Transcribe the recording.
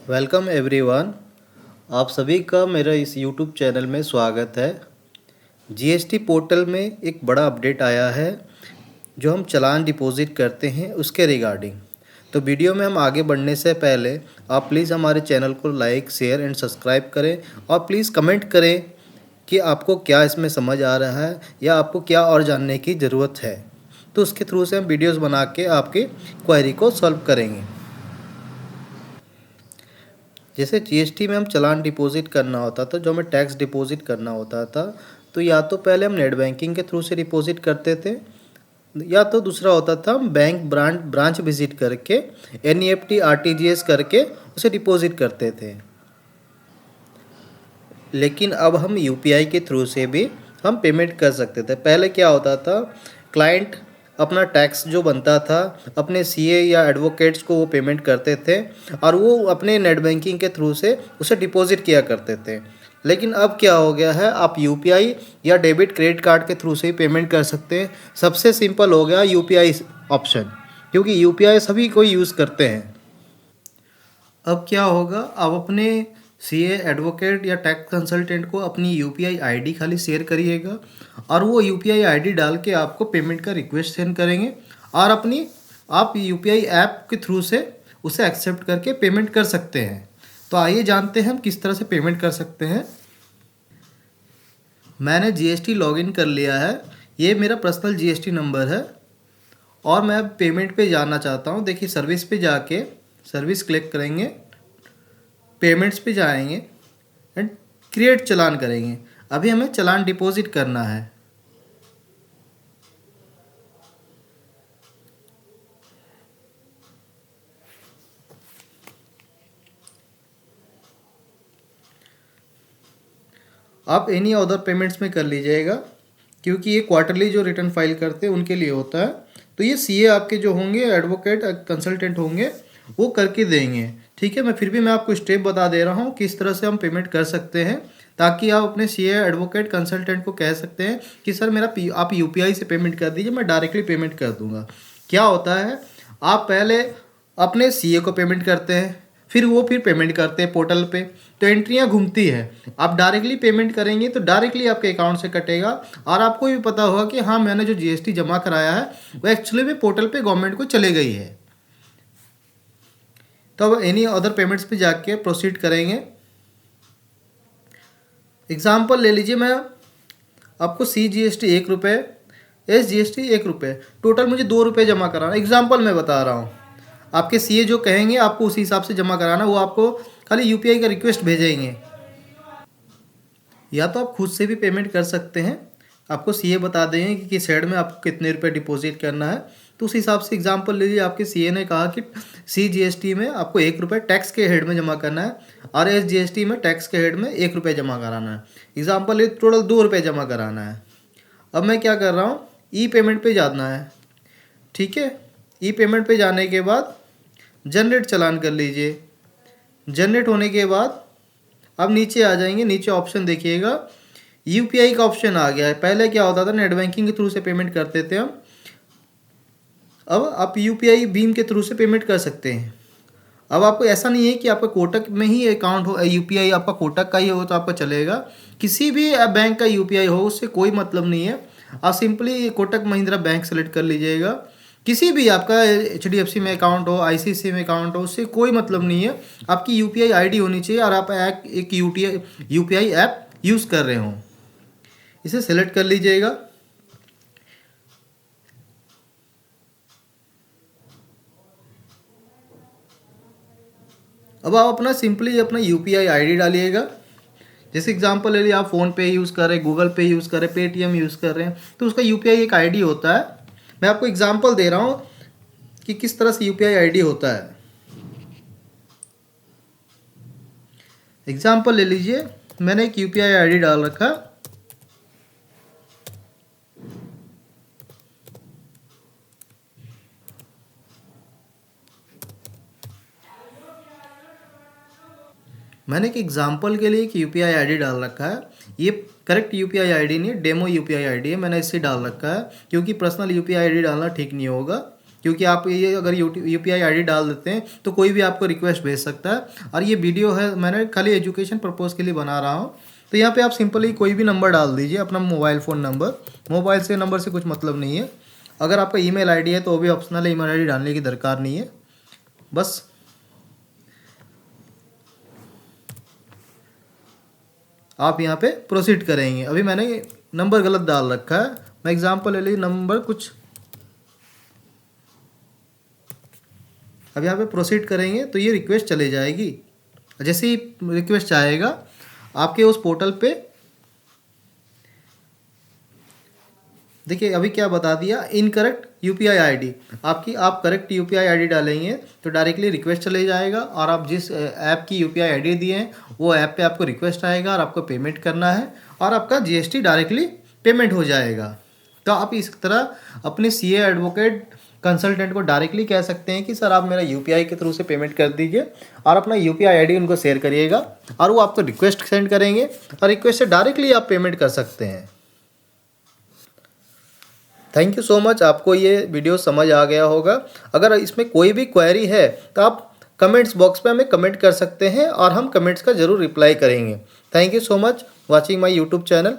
Welcome everyone. आप सभी का मेरा इस यूट्यूब चैनल में स्वागत है। जीएसटी पोर्टल में एक बड़ा अपडेट आया है जो हम चालान डिपॉजिट करते हैं उसके रिगार्डिंग। तो वीडियो में हम आगे बढ़ने से पहले आप प्लीज़ हमारे चैनल को लाइक शेयर एंड सब्सक्राइब करें और प्लीज़ कमेंट करें कि आपको क्या इसमें समझ आ रहा है या आपको क्या और जानने की ज़रूरत है। तो उसके थ्रू से हम वीडियोज़ बना के आपकी क्वेरी को सॉल्व करेंगे। जैसे जीएसटी में हम चालान डिपॉजिट करना होता था, जो हमें टैक्स डिपॉजिट करना होता था, तो या तो पहले हम नेट बैंकिंग के थ्रू से डिपॉजिट करते थे या तो दूसरा होता था हम बैंक ब्रांच विजिट करके एनईएफटी आरटीजीएस करके उसे डिपॉजिट करते थे। लेकिन अब हम यूपीआई के थ्रू से भी हम पेमेंट कर सकते थे। पहले क्या होता था, क्लाइंट अपना टैक्स जो बनता था अपने सीए या एडवोकेट्स को वो पेमेंट करते थे और वो अपने नेट बैंकिंग के थ्रू से उसे डिपॉजिट किया करते थे। लेकिन अब क्या हो गया है, आप यूपीआई या डेबिट क्रेडिट कार्ड के थ्रू से ही पेमेंट कर सकते हैं। सबसे सिंपल हो गया यूपीआई ऑप्शन, क्योंकि यूपीआई सभी कोई यूज़ करते हैं। अब क्या होगा, आप अपने सीए एडवोकेट या टैक्स कंसल्टेंट को अपनी यूपीआई आईडी खाली शेयर करिएगा और वो यूपीआई आईडी डाल के आपको पेमेंट का रिक्वेस्ट सेंड करेंगे और आप यूपीआई ऐप के थ्रू से उसे एक्सेप्ट करके पेमेंट कर सकते हैं। तो आइए जानते हैं हम किस तरह से पेमेंट कर सकते हैं। मैंने जीएसटी लॉगिन कर लिया है, ये मेरा पर्सनल जीएसटी नंबर है और मैं अब पेमेंट पे जाना चाहता हूँ। देखिए सर्विस पे जाके सर्विस क्लिक करेंगे, पेमेंट्स पे जाएंगे एंड क्रिएट चालान करेंगे। अभी हमें चालान डिपॉजिट करना है। आप एनी अदर पेमेंट्स में कर लीजिएगा, क्योंकि ये क्वार्टरली जो रिटर्न फाइल करते हैं उनके लिए होता है। तो ये सीए आपके जो होंगे एडवोकेट कंसल्टेंट होंगे वो करके देंगे। ठीक है, मैं आपको स्टेप बता दे रहा हूँ किस तरह से हम पेमेंट कर सकते हैं, ताकि आप अपने सीए एडवोकेट कंसल्टेंट को कह सकते हैं कि सर आप यूपीआई से पेमेंट कर दीजिए, मैं डायरेक्टली पेमेंट कर दूंगा। क्या होता है, आप पहले अपने सीए को पेमेंट करते हैं, फिर पेमेंट करते हैं पोर्टल पे, तो एंट्रियां घूमती है। आप डायरेक्टली पेमेंट करेंगे तो डायरेक्टली आपके अकाउंट से कटेगा और आपको भी पता होगा कि हाँ मैंने जो जीएसटी जमा कराया है वो एक्चुअली में पोर्टल पे गवर्नमेंट को चले गई है। तो अब एनी अदर पेमेंट्स पे जाके प्रोसीड करेंगे। एग्जाम्पल ले लीजिए, मैं आपको CGST 1 रुपये, SGST 1 रुपये, टोटल मुझे 2 रुपये जमा कराना। एग्जाम्पल मैं बता रहा हूँ, आपके सीए जो कहेंगे आपको उसी हिसाब से जमा कराना, वो आपको खाली यूपीआई का रिक्वेस्ट भेजेंगे। या तो आप खुद से भी पेमेंट कर सकते हैं, आपको सीए बता देंगे कि किस हेड में आपको कितने रुपए डिपॉजिट करना है, तो उस हिसाब से एग्जांपल लीजिए, आपके सीए ने कहा कि CGST में आपको 1 रुपये टैक्स के हेड में जमा करना है और SGST में टैक्स के हेड में 1 रुपये जमा कराना है। एग्जाम्पल ये टोटल 2 रुपये जमा कराना है। अब मैं क्या कर रहा हूँ, ई पेमेंट पे जाना है। ठीक है, ई पेमेंट पे जाने के बाद जनरेट चालान कर लीजिए। जनरेट होने के बाद अब नीचे आ जाएंगे, नीचे ऑप्शन देखिएगा यूपीआई का ऑप्शन आ गया है। पहले क्या होता था, नेट बैंकिंग के थ्रू से पेमेंट करते थे हम, अब आप यूपीआई भीम के थ्रू से पेमेंट कर सकते हैं। अब आपको ऐसा नहीं है कि आपका कोटक में ही अकाउंट हो, यूपीआई आपका कोटक का ही हो तो आपका चलेगा, किसी भी बैंक का यूपीआई हो उससे कोई मतलब नहीं है। आप simply Kotak Mahindra bank select कर लीजिएगा। किसी भी आपका HDFC में अकाउंट हो, ICICI में अकाउंट हो, उससे कोई मतलब नहीं है, आपकी यूपीआई आईडी होनी चाहिए और आप एक यूपीआई ऐप यूज़ कर रहे हों। इसे सेलेक्ट कर लीजिएगा। अब आप सिंपली अपना यूपीआई आईडी डालिएगा। जैसे एग्जांपल ले लिया, आप फ़ोन पे यूज़ कर रहे हैं, गूगल पे यूज़ कर रहे हैं, पेटीएम यूज़ कर रहे हैं, तो उसका यूपीआई एक आईडी होता है। मैं आपको एग्जांपल दे रहा हूँ कि किस तरह से यूपीआई आईडी होता है। एग्जांपल ले लीजिए, मैंने एक यूपीआई आईडी डाल रखा, मैंने एक एग्जांपल के लिए एक यूपीआई आईडी डाल रखा है। ये करेक्ट यूपीआई आईडी नहीं है, डेमो यूपीआई आईडी है, मैंने इसे डाल रखा है क्योंकि पर्सनल यूपीआई आईडी डालना ठीक नहीं होगा। क्योंकि आप ये अगर UPI ID डाल देते हैं तो कोई भी आपको रिक्वेस्ट भेज सकता है। और ये वीडियो है मैंने खाली एजुकेशन पर्पज़ के लिए बना रहा हूँ। तो यहाँ पे आप सिंपली कोई भी नंबर डाल दीजिए, अपना मोबाइल फ़ोन नंबर। मोबाइल से नंबर से कुछ मतलब नहीं है। अगर आपका ईमेल आईडी है तो वो भी ऑप्शनल है, ईमेल आईडी डालने की दरकार नहीं है। बस आप यहाँ पे प्रोसीड करेंगे। अभी मैंने नंबर गलत डाल रखा है, मैं एग्जांपल ले ली नंबर कुछ। अब यहाँ पे प्रोसीड करेंगे तो ये रिक्वेस्ट चले जाएगी। जैसे ही रिक्वेस्ट आएगा आपके उस पोर्टल पे, देखिए अभी क्या बता दिया, इनकरेक्ट UPI ID। आप करेक्ट UPI ID डालेंगे तो डायरेक्टली रिक्वेस्ट चले जाएगा, और आप जिस ऐप की UPI ID दिए हैं वो ऐप पे आपको रिक्वेस्ट आएगा और आपको पेमेंट करना है, और आपका GST डायरेक्टली पेमेंट हो जाएगा। तो आप इस तरह अपने CA एडवोकेट कंसल्टेंट को डायरेक्टली कह सकते हैं कि सर आप मेरा UPI के थ्रू से पेमेंट कर दीजिए, और अपना UPI ID उनको शेयर करिएगा और वो आपको रिक्वेस्ट सेंड करेंगे, और रिक्वेस्ट से डायरेक्टली आप पेमेंट कर सकते हैं। Thank you so much. आपको ये वीडियो समझ आ गया होगा। अगर इसमें कोई भी क्वेरी है तो आप कमेंट्स बॉक्स पे हमें कमेंट कर सकते हैं, और हम कमेंट्स का ज़रूर रिप्लाई करेंगे। Thank you so much watching my YouTube channel.